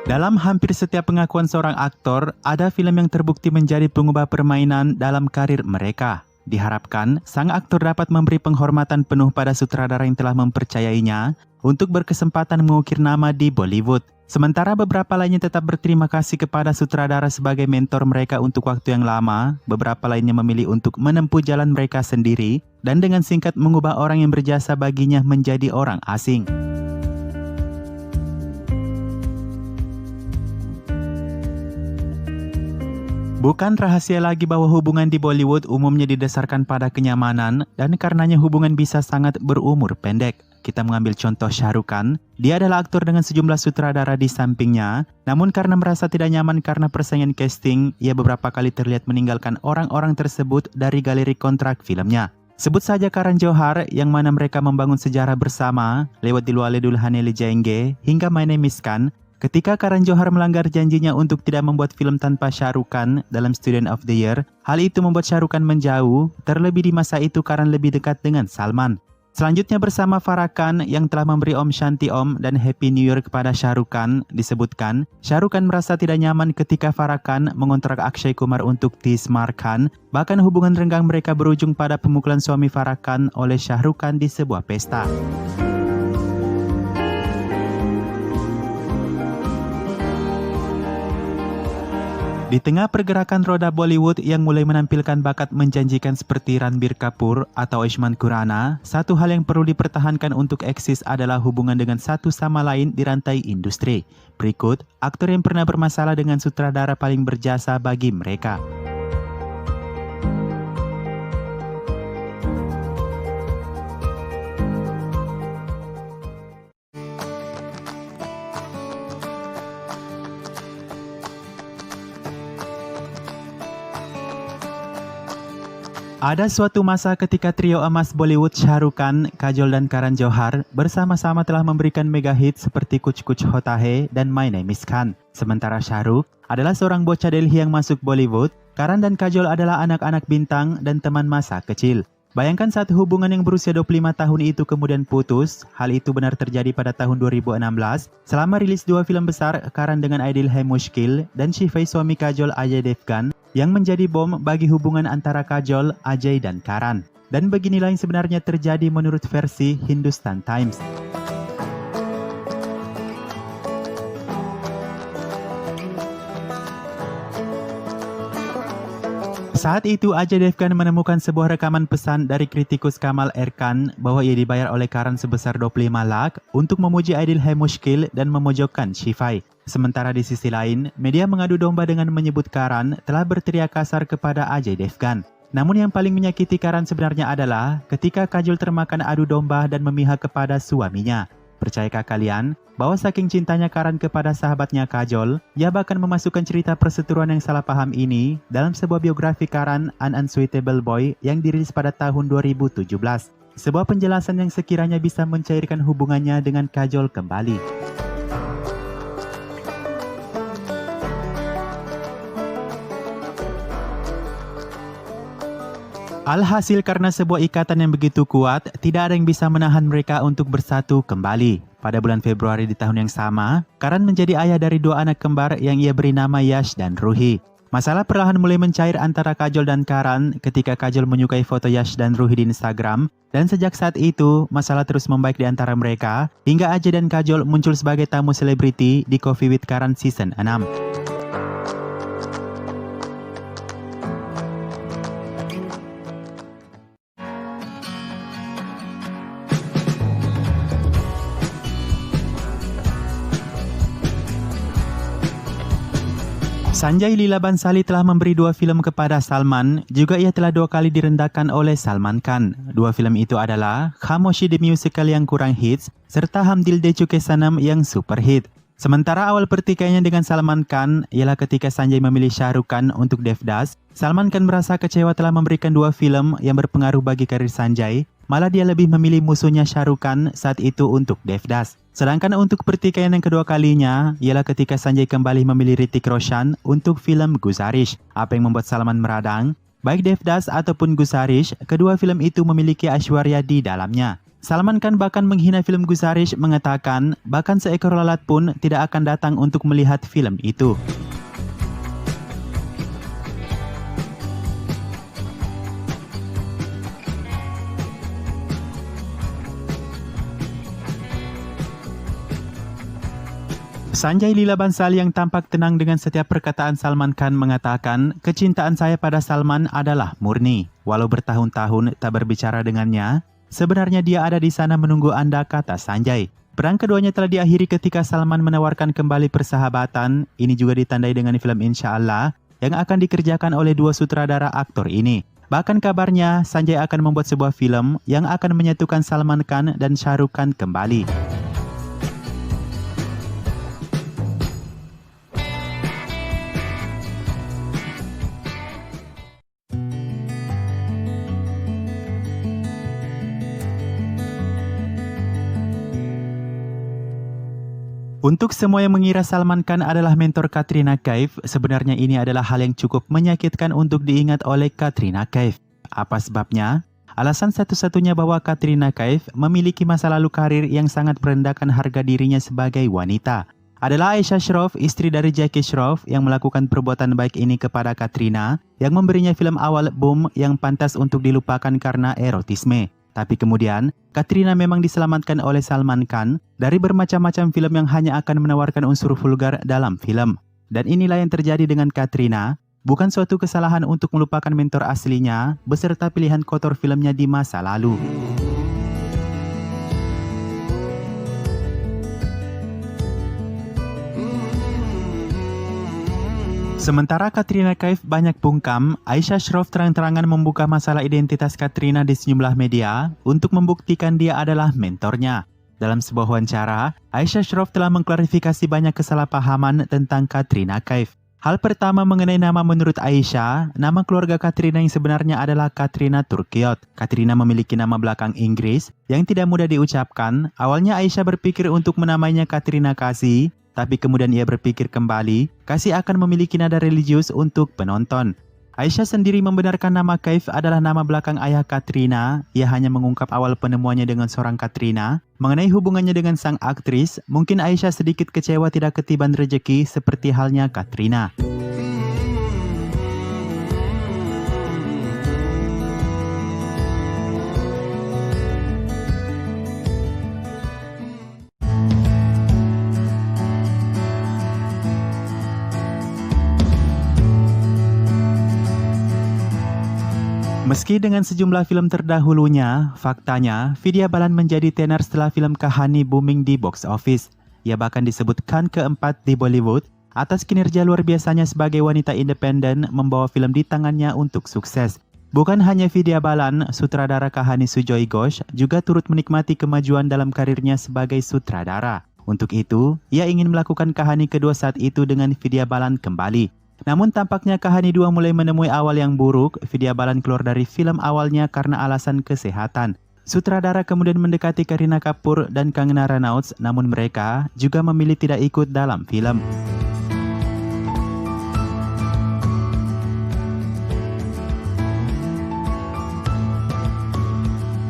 Dalam hampir setiap pengakuan seorang aktor, ada film yang terbukti menjadi pengubah permainan dalam karir mereka. Diharapkan, sang aktor dapat memberi penghormatan penuh pada sutradara yang telah mempercayainya untuk berkesempatan mengukir nama di Bollywood. Sementara beberapa lainnya tetap berterima kasih kepada sutradara sebagai mentor mereka untuk waktu yang lama, beberapa lainnya memilih untuk menempuh jalan mereka sendiri dan dengan singkat mengubah orang yang berjasa baginya menjadi orang asing. Bukan rahasia lagi bahwa hubungan di Bollywood umumnya didasarkan pada kenyamanan dan karenanya hubungan bisa sangat berumur pendek. Kita mengambil contoh Shah Rukh Khan, dia adalah aktor dengan sejumlah sutradara di sampingnya, namun karena merasa tidak nyaman karena persaingan casting, ia beberapa kali terlihat meninggalkan orang-orang tersebut dari galeri kontrak filmnya. Sebut saja Karan Johar yang mana mereka membangun sejarah bersama lewat Dilwale Dulhania Le Jayenge hingga My Name Is Khan. Ketika Karan Johar melanggar janjinya untuk tidak membuat film tanpa Shah Rukh Khan dalam Student of the Year, hal itu membuat Shah Rukh Khan menjauh, terlebih di masa itu Karan lebih dekat dengan Salman. Selanjutnya bersama Farah Khan yang telah memberi Om Shanti Om dan Happy New Year kepada Shah Rukh Khan, disebutkan Shah Rukh Khan merasa tidak nyaman ketika Farah Khan mengontrak Akshay Kumar untuk Tismar Khan, bahkan hubungan renggang mereka berujung pada pemukulan suami Farah Khan oleh Shah Rukh Khan di sebuah pesta. Di tengah pergerakan roda Bollywood yang mulai menampilkan bakat menjanjikan seperti Ranbir Kapoor atau Ayushmann Khurrana, satu hal yang perlu dipertahankan untuk eksis adalah hubungan dengan satu sama lain di rantai industri. Berikut, aktor yang pernah bermasalah dengan sutradara paling berjasa bagi mereka. Ada suatu masa ketika trio emas Bollywood Shah Rukh Khan, Kajol dan Karan Johar bersama-sama telah memberikan mega hit seperti Kuch Kuch Hota Hai dan My Name Is Khan. Sementara Shah Rukh adalah seorang bocah Delhi yang masuk Bollywood, Karan dan Kajol adalah anak-anak bintang dan teman masa kecil. Bayangkan saat hubungan yang berusia 25 tahun itu kemudian putus, hal itu benar terjadi pada tahun 2016 selama rilis dua film besar Karan dengan Aidil Hai Mushkil dan Shifai suami Kajol Ajay Devgan yang menjadi bom bagi hubungan antara Kajol, Ajay dan Karan. Dan beginilah yang sebenarnya terjadi menurut versi Hindustan Times. Saat itu Ajay Devgan menemukan sebuah rekaman pesan dari kritikus Kamal Erkan bahwa ia dibayar oleh Karan sebesar 25 lakh untuk memuji Aidil Hai Mushkil dan memojokkan Shifai. Sementara di sisi lain, media mengadu domba dengan menyebut Karan telah berteriak kasar kepada Ajay Devgan. Namun yang paling menyakiti Karan sebenarnya adalah ketika Kajol termakan adu domba dan memihak kepada suaminya. Percayakah kalian bahwa saking cintanya Karan kepada sahabatnya Kajol, ia bahkan memasukkan cerita perseteruan yang salah paham ini dalam sebuah biografi Karan, An Unsuitable Boy yang dirilis pada tahun 2017. Sebuah penjelasan yang sekiranya bisa mencairkan hubungannya dengan Kajol kembali. Alhasil karena sebuah ikatan yang begitu kuat, tidak ada yang bisa menahan mereka untuk bersatu kembali. Pada bulan Februari di tahun yang sama, Karan menjadi ayah dari dua anak kembar yang ia beri nama Yash dan Ruhi. Masalah perlahan mulai mencair antara Kajol dan Karan ketika Kajol menyukai foto Yash dan Ruhi di Instagram. Dan sejak saat itu, masalah terus membaik di antara mereka, hingga Ajay dan Kajol muncul sebagai tamu selebriti di Coffee with Karan Season 6. Sanjay Leela Bhansali telah memberi dua film kepada Salman, juga ia telah dua kali direndahkan oleh Salman Khan. Dua film itu adalah Khamoshi the Musical yang kurang hits, serta Hum Dil De Chuke Sanam yang super hit. Sementara awal pertikaiannya dengan Salman Khan ialah ketika Sanjay memilih Shah Rukh Khan untuk Devdas. Salman Khan merasa kecewa telah memberikan dua film yang berpengaruh bagi karir Sanjay, malah dia lebih memilih musuhnya Shah Rukh Khan saat itu untuk Devdas. Sedangkan untuk pertikaian yang kedua kalinya ialah ketika Sanjay kembali memilih Hrithik Roshan untuk film Guzarish. Apa yang membuat Salman meradang? Baik Devdas ataupun Guzarish, kedua film itu memiliki Aishwarya di dalamnya. Salman Khan bahkan menghina film Guzarish, mengatakan bahkan seekor lalat pun tidak akan datang untuk melihat film itu. Sanjay Leela Bhansali yang tampak tenang dengan setiap perkataan Salman Khan mengatakan, kecintaan saya pada Salman adalah murni. Walau bertahun-tahun tak berbicara dengannya, sebenarnya dia ada di sana menunggu Anda, kata Sanjay. Perang keduanya telah diakhiri ketika Salman menawarkan kembali persahabatan. Ini juga ditandai dengan film Insya Allah yang akan dikerjakan oleh dua sutradara aktor ini. Bahkan kabarnya Sanjay akan membuat sebuah film yang akan menyatukan Salman Khan dan Shah Rukh Khan kembali. Untuk semua yang mengira Salman Khan adalah mentor Katrina Kaif, sebenarnya ini adalah hal yang cukup menyakitkan untuk diingat oleh Katrina Kaif. Apa sebabnya? Alasan satu-satunya bahwa Katrina Kaif memiliki masa lalu karir yang sangat merendahkan harga dirinya sebagai wanita. Adalah Aisyah Shroff, istri dari Jackie Shroff, yang melakukan perbuatan baik ini kepada Katrina, yang memberinya film awal Boom yang pantas untuk dilupakan karena erotisme. Tapi kemudian, Katrina memang diselamatkan oleh Salman Khan dari bermacam-macam film yang hanya akan menawarkan unsur vulgar dalam film. Dan inilah yang terjadi dengan Katrina, bukan suatu kesalahan untuk melupakan mentor aslinya beserta pilihan kotor filmnya di masa lalu. Sementara Katrina Kaif banyak bungkam, Aisyah Shroff terang-terangan membuka masalah identitas Katrina di sejumlah media untuk membuktikan dia adalah mentornya. Dalam sebuah wawancara, Aisyah Shroff telah mengklarifikasi banyak kesalahpahaman tentang Katrina Kaif. Hal pertama mengenai nama menurut Aisyah, nama keluarga Katrina yang sebenarnya adalah Katrina Turkiot. Katrina memiliki nama belakang Inggris yang tidak mudah diucapkan. Awalnya Aisyah berpikir untuk menamainya Katrina Kasih, tapi kemudian ia berpikir kembali, Kasih akan memiliki nada religius untuk penonton. Aisyah sendiri membenarkan nama Kaif adalah nama belakang ayah Katrina. Ia hanya mengungkap awal penemuannya dengan seorang Katrina. Mengenai hubungannya dengan sang aktris, mungkin Aisyah sedikit kecewa tidak ketiban rejeki seperti halnya Katrina. Meski dengan sejumlah film terdahulunya, faktanya Vidya Balan menjadi tenar setelah film Kahani booming di box office. Ia bahkan disebutkan keempat di Bollywood atas kinerja luar biasanya sebagai wanita independen membawa film di tangannya untuk sukses. Bukan hanya Vidya Balan, sutradara Kahani Sujoy Ghosh juga turut menikmati kemajuan dalam karirnya sebagai sutradara. Untuk itu, ia ingin melakukan Kahani kedua saat itu dengan Vidya Balan kembali. Namun tampaknya Kahani 2 mulai menemui awal yang buruk. Vidya Balan keluar dari film awalnya karena alasan kesehatan. Sutradara kemudian mendekati Kareena Kapoor dan Kangana Ranaut, namun mereka juga memilih tidak ikut dalam film.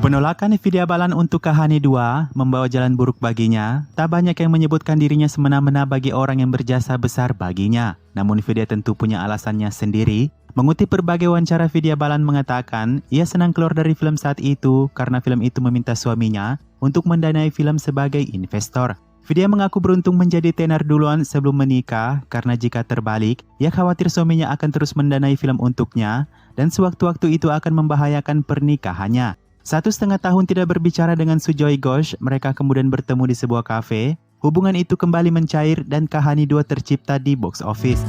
Penolakan Vidya Balan untuk Kahani 2 membawa jalan buruk baginya. Tak banyak yang menyebutkan dirinya semena-mena bagi orang yang berjasa besar baginya. Namun Vidya tentu punya alasannya sendiri. Mengutip berbagai wawancara, Vidya Balan mengatakan ia senang keluar dari film saat itu karena film itu meminta suaminya untuk mendanai film sebagai investor. Vidya mengaku beruntung menjadi tenar duluan sebelum menikah karena jika terbalik, ia khawatir suaminya akan terus mendanai film untuknya dan sewaktu-waktu itu akan membahayakan pernikahannya. 1,5 tahun tidak berbicara dengan Sujoy Ghosh, mereka kemudian bertemu di sebuah kafe. Hubungan itu kembali mencair dan Kahani 2 tercipta di box office.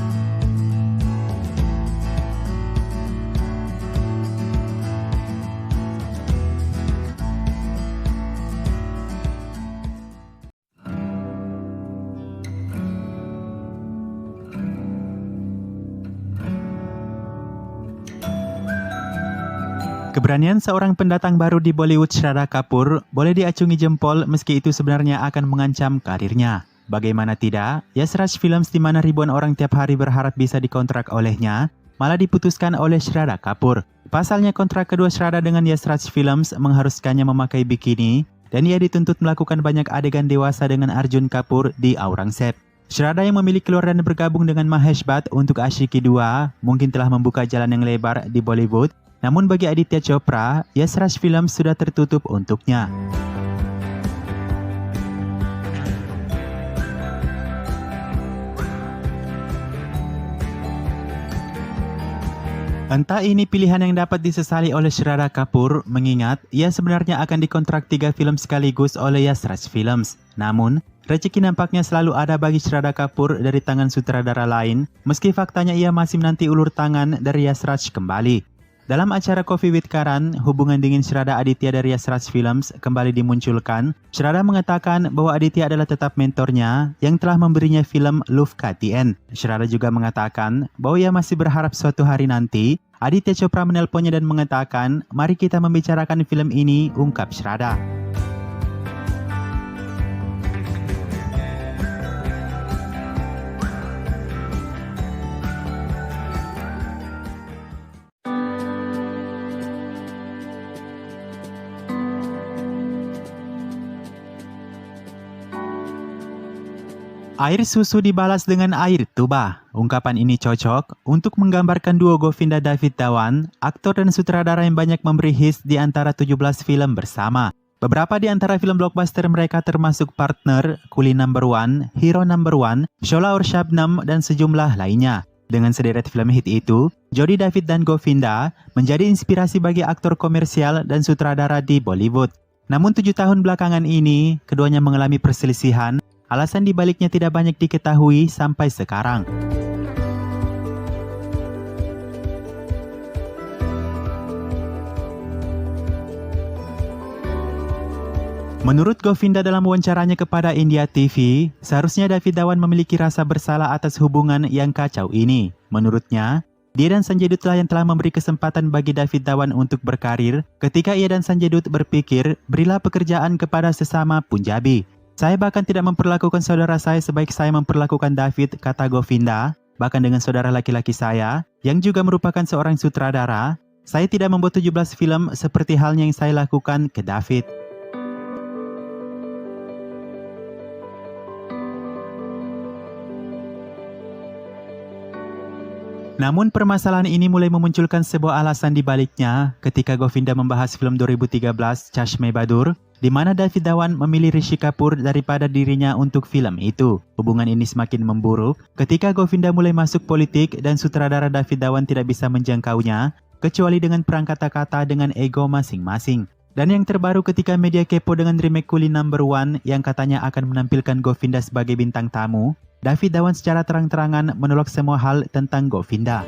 Keberanian seorang pendatang baru di Bollywood, Shraddha Kapoor, boleh diacungi jempol meski itu sebenarnya akan mengancam karirnya. Bagaimana tidak, Yasraj Films di mana ribuan orang tiap hari berharap bisa dikontrak olehnya, malah diputuskan oleh Shraddha Kapoor. Pasalnya kontrak kedua Shraddha dengan Yasraj Films mengharuskannya memakai bikini dan ia dituntut melakukan banyak adegan dewasa dengan Arjun Kapoor di Aurangzeb. Shraddha yang memilih keluar dan bergabung dengan Mahesh Bhatt untuk Aashiqui 2 mungkin telah membuka jalan yang lebar di Bollywood, namun bagi Aditya Chopra, Yash Raj Films sudah tertutup untuknya. Entah ini pilihan yang dapat disesali oleh Shraddha Kapoor, mengingat ia sebenarnya akan dikontrak 3 film sekaligus oleh Yash Raj Films. Namun, rezeki nampaknya selalu ada bagi Shraddha Kapoor dari tangan sutradara lain, meski faktanya ia masih menanti ulur tangan dari Yash Raj kembali. Dalam acara Coffee with Karan, hubungan dingin Shraddha Aditya dari Yash Raj Films kembali dimunculkan. Shraddha mengatakan bahwa Aditya adalah tetap mentornya yang telah memberinya film Love KTN. Shraddha juga mengatakan bahwa ia masih berharap suatu hari nanti Aditya Chopra menelponnya dan mengatakan, "Mari kita membicarakan film ini," ungkap Shraddha. Air susu dibalas dengan air tuba. Ungkapan ini cocok untuk menggambarkan duo Govinda David Dhawan, aktor dan sutradara yang banyak memberi hits di antara 17 film bersama. Beberapa di antara film blockbuster mereka termasuk Partner, Coolie No. 1, Hero No. 1, Shola Aur Shabnam, dan sejumlah lainnya. Dengan sederet film hit itu, Jodi David dan Govinda menjadi inspirasi bagi aktor komersial dan sutradara di Bollywood. Namun 7 tahun belakangan ini, keduanya mengalami perselisihan. Alasan dibaliknya tidak banyak diketahui sampai sekarang. Menurut Govinda dalam wawancaranya kepada India TV, seharusnya David Dhawan memiliki rasa bersalah atas hubungan yang kacau ini. Menurutnya, dia dan Sanjay Dutt yang telah memberi kesempatan bagi David Dhawan untuk berkarir, ketika ia dan Sanjay Dutt berpikir, berilah pekerjaan kepada sesama Punjabi. Saya bahkan tidak memperlakukan saudara saya sebaik saya memperlakukan David, kata Govinda. Bahkan dengan saudara laki-laki saya, yang juga merupakan seorang sutradara, saya tidak membuat 17 film seperti halnya yang saya lakukan ke David. Namun permasalahan ini mulai memunculkan sebuah alasan di baliknya ketika Govinda membahas film 2013 Chashme Badur, di mana David Dhawan memilih Rishi Kapoor daripada dirinya untuk film itu. Hubungan ini semakin memburuk ketika Govinda mulai masuk politik dan sutradara David Dhawan tidak bisa menjangkaunya, kecuali dengan perang kata-kata dengan ego masing-masing. Dan yang terbaru ketika media kepo dengan remake Coolie No. 1 yang katanya akan menampilkan Govinda sebagai bintang tamu, David Dhawan secara terang-terangan menolak semua hal tentang Govinda.